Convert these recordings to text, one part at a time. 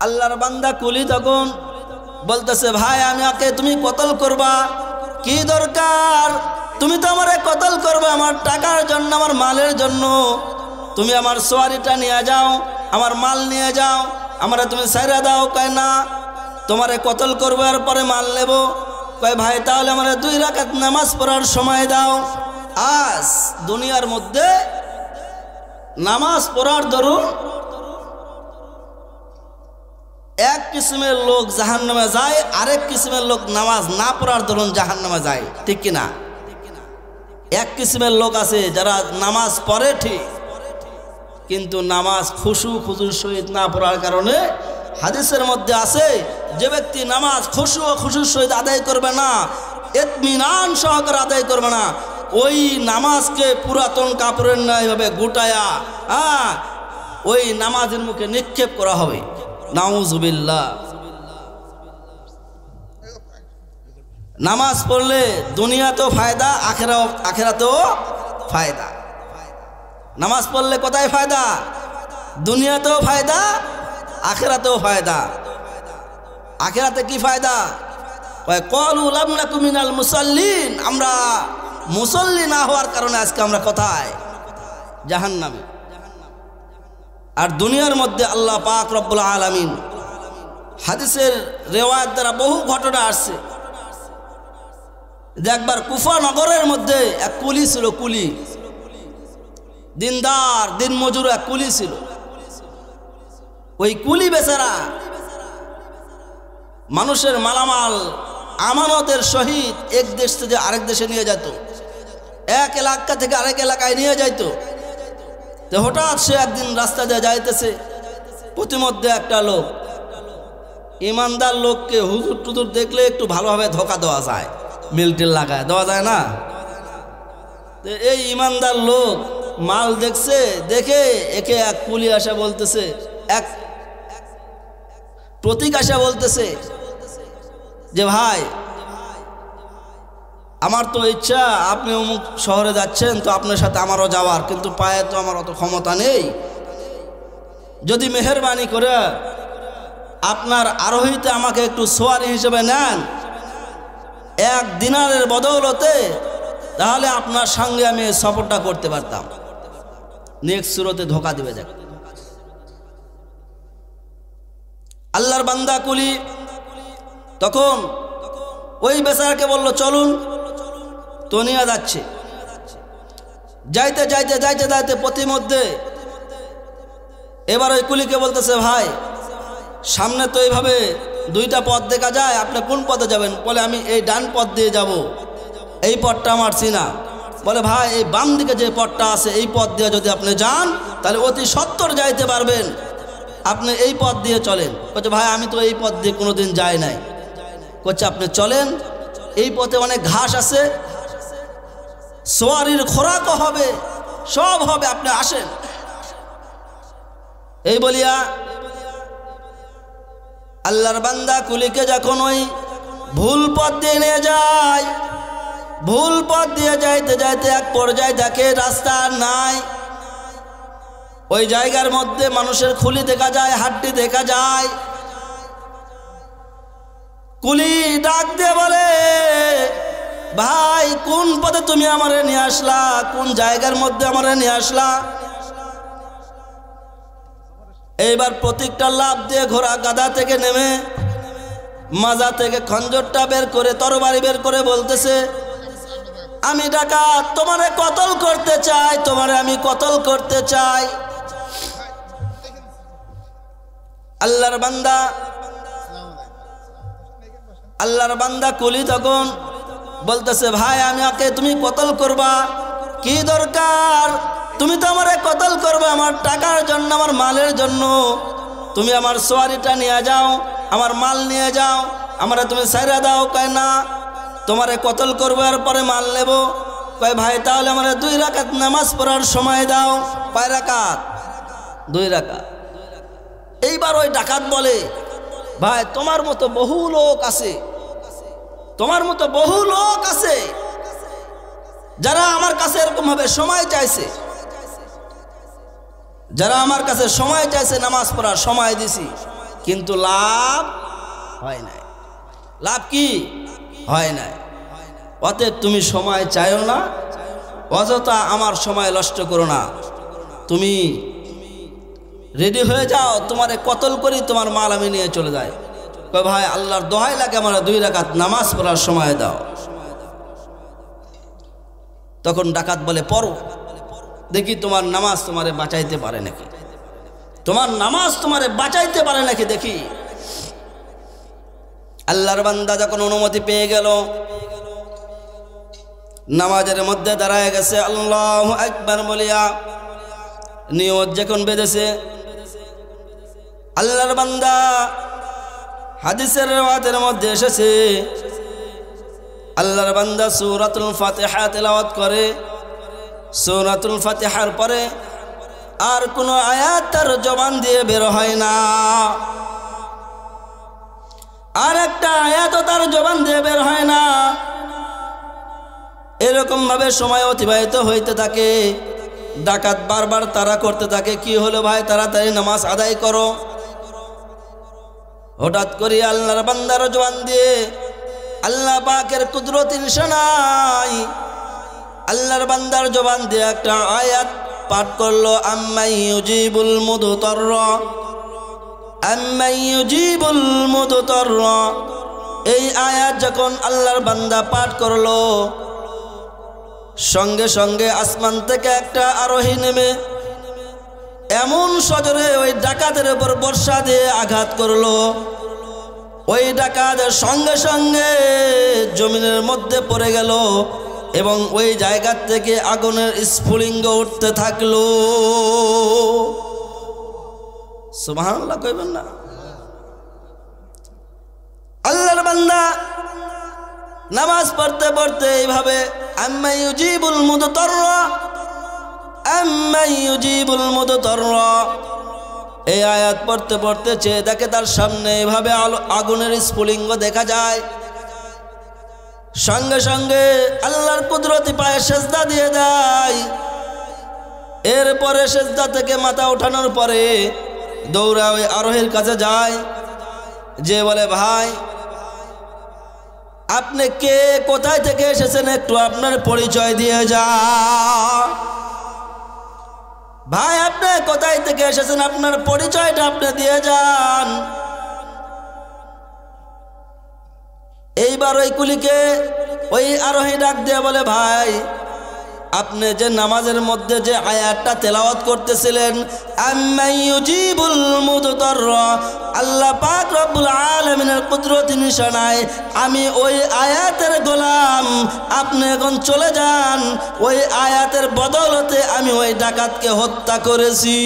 আল্লাহর বান্দা কুলি তখন বলতেছে, ভাই আমি আকে তুমি কতল করবা, কি দরকার? তুমি তো আমারে কতল করবে আমার টাকার জন্য, আমার মালের জন্য। তুমি আমার সোয়ারিটা নিয়ে যাও, আমার মাল নিয়ে যাও, আমারে তুমি সাইরা দাও। কয় না, তোমারে কতল করবো আর পরে মাল নেব। কয় ভাই তাহলে আমারে 2 রাকাত নামাজ পড়ার সময় দাও। আজ দুনিয়ার মধ্যে নামাজ পড়ার দরুন এক কিসমের লোক জাহান্নামে যায়, আরেক কিসমের লোক নামাজ না পড়ার দরুন জাহান্নামে যায়, ঠিক কিনা? এক কিসমের লোক আছে যারা নামাজ পড়ে ঠিক, কিন্তু নামাজ খুশুর সহিত না পড়ার কারণে হাদিসের মধ্যে আছে, যে ব্যক্তি নামাজ খুশুর সহিত আদায় করবে না, ইতমিনান সহকারে আদায় করবে না, ওই নামাজকে পুরাতন কাপড়ের ন্যায় ভাবে গুটায়া ওই নামাজের মুখে নিক্ষেপ করা হবে। নাউজুবিল্লাহ। নামাজ পড়লে দুনিয়াতেও ফায়দা, আখেরাতেও ফায়দা। নামাজ পড়লে কোথায় ফায়দা? দুনিয়াতেও ফায়দা, আখেরাতেও ফায়দা। আখেরাতে কি ফায়দা? ক্বালু লাম নাকু মিনাল মুসাল্লিন, আমরা মুসল্লি না হওয়ার কারণে আজকে আমরা কোথায়? জাহান্নামে। আর দুনিয়ার মধ্যে আল্লাহ পাক রব্বুল আলামিন হাদিসের রেওয়ায়াত দ্বারা বহু ঘটনা আসছে যে একবার কুফা নগরের মধ্যে এক কুলি ছিল, কুলি দিনদার দিনমজুর এক কুলি ছিল। ওই কুলি বেচারা মানুষের মালামাল আমানতের সহিত এক দেশ থেকে আরেক দেশে নিয়ে যেত, এক এলাকা থেকে আরেক এলাকায় নিয়ে যাইত। তো হঠাৎ সে একদিন রাস্তা দিয়ে যাইতেছে, প্রতিমধ্যে একটা লোক, ইমানদার লোককে হুজুর টুজুর দেখলে একটু ভালোভাবে ধোকা দেওয়া যায়, মিলটিল লাগায় দেওয়া যায় না। তো এই ইমানদার লোক মাল দেখছে, দেখে একে এক কুলি আসা বলতেছে, এক প্রতীক আসা বলতেছে যে ভাই আমার তো ইচ্ছা, আপনি অমুক শহরে যাচ্ছেন, তো আপনার সাথে আমারও যাওয়ার, কিন্তু পায়ে তো আমার অত ক্ষমতা নেই। যদি মেহেরবানি করে আপনার আরোহীতে আমাকে একটু সোয়ারি হিসেবে নেন 1 দিনারের বদৌলতে, তাহলে আপনার সঙ্গে আমি সফরটা করতে পারতাম। নেক্সট সুরতে ধোকা দিবে যাক। আল্লাহর বান্দা কুলি তখন ওই বেচারাকে বলল, চলুন। তো নিয়ে যাচ্ছে, যাইতে যাইতে যাইতে যাইতে প্রতিমধ্যে এবার ওই কুলিকে বলতেছে, ভাই সামনে তো এইভাবে 2টা পথ দেখা যায়, আপনি কোন পথে যাবেন? বলে আমি এই ডান পথ দিয়ে যাব, এই পথটা আমার চিনা। বলে ভাই এই বাম দিকে যে পথটা আছে এই পথ দিয়ে যদি আপনি যান তাহলে অতি সত্বর যাইতে পারবেন, আপনি এই পথ দিয়ে চলেন। বলছে ভাই আমি তো এই পথ দিয়ে কোনোদিন যাই নাই। বলছে আপনি চলেন, এই পথে অনেক ঘাস আছে, সোয়ারির খোরাকও হবে, সব হবে, আপনি আসেন। এই বলিয়া আল্লাহর বান্দা কুলিকে যখন ওই ভুল পথ দিয়ে নিয়ে যায়, ভুল পথ দিয়ে যাইতে যাইতে এক পর্যায়ে দেখে রাস্তা নাই। ওই জায়গার মধ্যে মানুষের খুলি দেখা যায়, হাড্ডি দেখা যায়। কুলি ডাক দিয়ে বলে, ভাই কোন পথে তুমি আমারে নিয়ে আসলা, কোন জায়গার মধ্যে আমারে নিয়ে আসলা? এইবার প্রতীকটা লাভ দিয়ে ঘোড়া গাদা থেকে নেমে মাজা থেকে খঞ্জরটা বের করে, তরবারি বের করে বলতেছে, আমি ডাকাত, তোমারে কতল করতে চাই, তোমারে আমি কতল করতে চাই। আল্লাহর বান্দা কুলি তখন বলতেছে, ভাই আমি আকে তুমি কতল করবা, কি দরকার? তুমি তো আমারে কতল করবে আমার টাকার জন্য, আমার মালের জন্য। তুমি আমার সোয়ারিটা নিয়ে যাও, আমার মাল নিয়ে যাও, আমারে তুমি সাইরা দাও। কয় না, তোমারে কতল করবে আর পরে মাল নেব। কয় ভাই তাহলে আমারে 2 রাকাত নামাজ পড়ার সময় দাও। কয় রাকাত? 2 রাকাত। এইবার ওই ডাকাত বলে, ভাই তোমার মতো বহু লোক আছে, তোমার মতো বহু লোক আছে যারা আমার কাছে এরকম ভাবে সময় চাইছে, যারা আমার কাছে সময় চাইছে, নামাজ পড়ার সময় দিছি, কিন্তু লাভ হয় নাই। লাভ কি হয় নাই। অতএব তুমি সময় চাইও না, অযথা আমার সময় নষ্ট করো না। তুমি রেডি হয়ে যাও, তোমারে কতল করি, তোমার মাল আমি নিয়ে চলে যাই। কয় ভাই আল্লাহর দোহাই লাগে আমার 2 রাকাত নামাজ পড়ার সময় দাও। তখন ডাকাত বলে পড়ো, দেখি তোমার নামাজ তোমারে বাঁচাইতে পারে নাকি, তোমার নামাজ তোমারে বাঁচাইতে পারে নাকি দেখি। আল্লাহর বান্দা যখন অনুমতি পেয়ে গেল, নামাজের মধ্যে দাঁড়ায় গেছে, আল্লাহু আকবার বলিয়া নিয়ত যখন বেঁধেছে, আল্লাহর বান্দা হাদিসের রাওয়াতের মধ্যে এসেছে আল্লাহর বান্দা সূরাতুল ফাতিহা তেলাওয়াত করে। সূরাতুল ফাতিহার পরে আর কোনো আয়াত তার জবান দিয়ে বের হয় না, আর একটা আয়াতও তার জবান দিয়ে বের হয় না। এরকম ভাবে সময় অতিবাহিত হইতে থাকে। ডাকাত বারবার তারা করতে থাকে, কি হলো ভাই তাড়াতাড়ি নামাজ আদায় করো। হঠাৎ করে আল্লাহর বান্দার জবান দিয়ে আল্লাহ পাকের কুদরতি নিশানায় আল্লাহর বান্দার জবান দিয়ে একটা আয়াত পাঠ করলো, আম্মাই ইউজিবুল মুদতাররা, আম্মাই ইউজিবুল মুদতাররা। এই আয়াত যখন আল্লাহর বান্দা পাঠ করলো, সঙ্গে সঙ্গে আসমান থেকে একটা আরোহী নেমে এমন সজোরে ওই ডাকাতের উপর বর্ষা দিয়ে আঘাত করলো, ওই ডাকাতের সঙ্গে সঙ্গে জমিনের মধ্যে পড়ে গেল এবং ওই জায়গা থেকে আগুনের স্ফুলিঙ্গ উঠতে থাকলো। সুবহানাল্লাহ কইবেন না? আল্লাহর বান্দা নামাজ পড়তে পড়তে এইভাবে আম্মা ইউজিবুল মুদতাররা, আম্মা ইউজিবুল মুদতাররা এই আয়াত পড়তে পড়তে চেয়ে দেখে তার সামনে এভাবে আগুনের স্ফুলিঙ্গ দেখা যায়। সঙ্গে সঙ্গে আল্লাহর কুদরতি পায়ে সেজদা দিয়ে দেয়। এরপরে সেজদা থেকে মাথা ওঠানোর পরে দৌড়া ওই আরোহীর কাছে যায়, যে বলে ভাই আপনি কে, কোথায় থেকে এসেছেন, একটু আপনার পরিচয় দিয়ে যা। ভাই আপনি কোথায় থেকে এসেছেন, আপনার পরিচয়টা আপনি দিয়ে যান। এইবার ওই কুলিকে ওই আরোহী ডাক দিয়ে বলে ভাই আপনি যে নামাজের মধ্যে যে আয়াতটা তেলাওয়াত করতেছিলেন, আম্মা ইউজিবুল মুদতাররা, আল্লাহ পাক রব্বুল আলামিনের কুদরতি নিশানায় আমি ওই আয়াতের গোলাম, আপনি এখন চলে যান। ওই আয়াতের বদৌলতে আমি ওই ডাকাতকে হত্যা করেছি।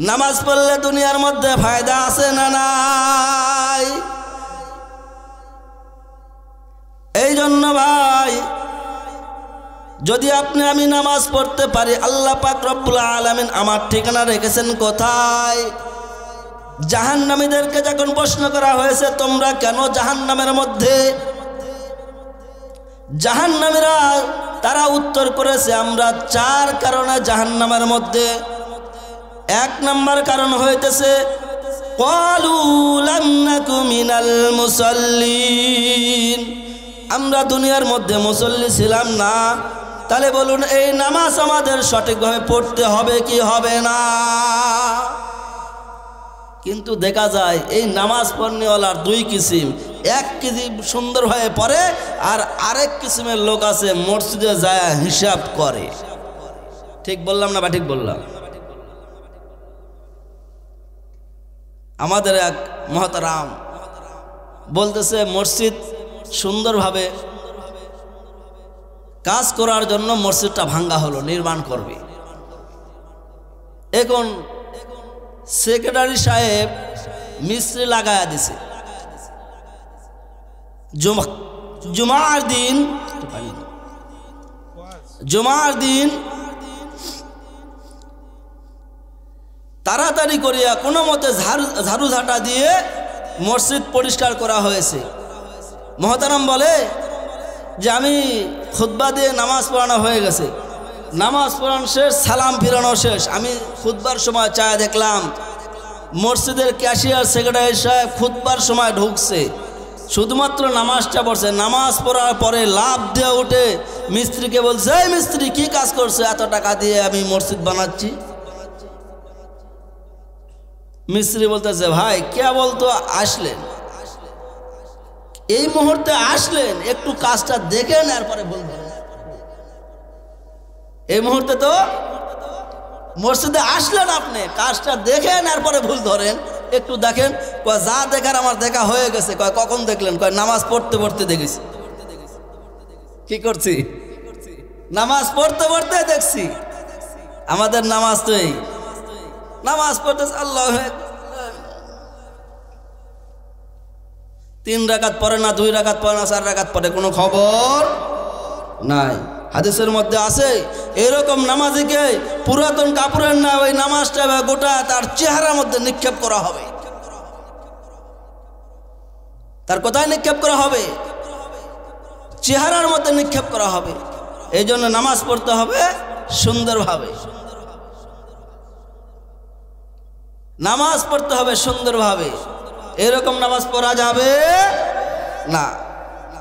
নামাজ পড়লে দুনিয়ার মধ্যে ফায়দা আছে না নাই? এই জন্য ভাই যদি আপনি আমি নামাজ পড়তে পারি, আল্লাহ পাক রব্বুল আলামিন আমার ঠিকানা রেখেছেন কোথায়? জাহান্নামীদেরকে যখন প্রশ্ন করা হয়েছে তোমরা কেন জাহান্নামের মধ্যে, জাহান্নামীরা তারা উত্তর করেছে আমরা 4 কারণে জাহান্নামের মধ্যে। 1 নম্বর কারণ হইতেছে ক্বালু লাম নাকু মিনাল মুসাল্লিন, আমরা দুনিয়ার মধ্যে মুসল্লি ছিলাম না। তাহলে বলুন এই নামাজ আমাদের সঠিকভাবে পড়তে হবে কি হবে না? কিন্তু দেখা যায় এই নামাজ পড়নেওয়ালার 2 কিসিম, এক কিসিম সুন্দরভাবে পড়ে আর আরেক কিসিমের লোক আছে মসজিদে যায় হিসাব করে। ঠিক বললাম না বা ঠিক বললাম? আমাদের এক মহতারাম বলতেছে মসজিদ সুন্দরভাবে কাজ করার জন্য মসজিদটা ভাঙ্গা হলো, নির্মাণ করবে। এখন সেক্রেটারি সাহেব মিস্ত্রি লাগায়া দিছে। জুমার দিন তাড়াতাড়ি করিয়া কোনো মতে ঝাড়ু ঝাঁটা দিয়ে মসজিদ পরিষ্কার করা হয়েছে। মহতারাম বলে যে আমি খুতবা দিয়ে নামাজ পড়ানো হয়ে গেছে, নামাজ পড়ানো শেষ, সালাম ফিরানো শেষ। আমি খুতবার সময় চায় দেখলাম মসজিদের ক্যাশিয়ার সেক্রেটারি সাহেব খুতবার সময় ঢুকছে, শুধুমাত্র নামাজটা পড়ছে, নামাজ পড়ার পরে লাভ দিয়ে উঠে মিস্ত্রিকে বলছে, এই মিস্ত্রি কি কাজ করছে, এত টাকা দিয়ে আমি মসজিদ বানাচ্ছি। মিস্ত্রি বলতেছে, ভাই কে বলতো আসলেন, এই মুহূর্তে আসলেন, একটু কাজটা দেখেন এরপরে বলবেন। এই মুহূর্তে তো মসজিদে আসলেন, আপনি কাজটা দেখেন এরপরে ভুল ধরেন, একটু দেখেন। কয় যা দেখার আমার দেখা হয়ে গেছে। কয় কখন দেখলেন? কয় নামাজ পড়তে পড়তে দেখেছি। কি করছি? নামাজ পড়তে পড়তে দেখছি। আমাদের নামাজ তো এই, নামাজ পড়তে আল্লাহ 3 রাকাত পড়ে না, 2 রাকাত পড়ে না, 4 রাকাত পড়ে, কোনো খবর নাই। হাদিসের মধ্যে আছে এরকম নামাজিকে পুরাতন কাপড়ের না ওই নামাজটা গোটা তার চেহারার মধ্যে নিক্ষেপ করা হবে। তার কোথায় নিক্ষেপ করা হবে? চেহারার মধ্যে নিক্ষেপ করা হবে। এই জন্য নামাজ পড়তে হবে সুন্দরভাবে, নামাজ পড়তে হবে সুন্দরভাবে। এরকম নামাজ পড়া যাবে না।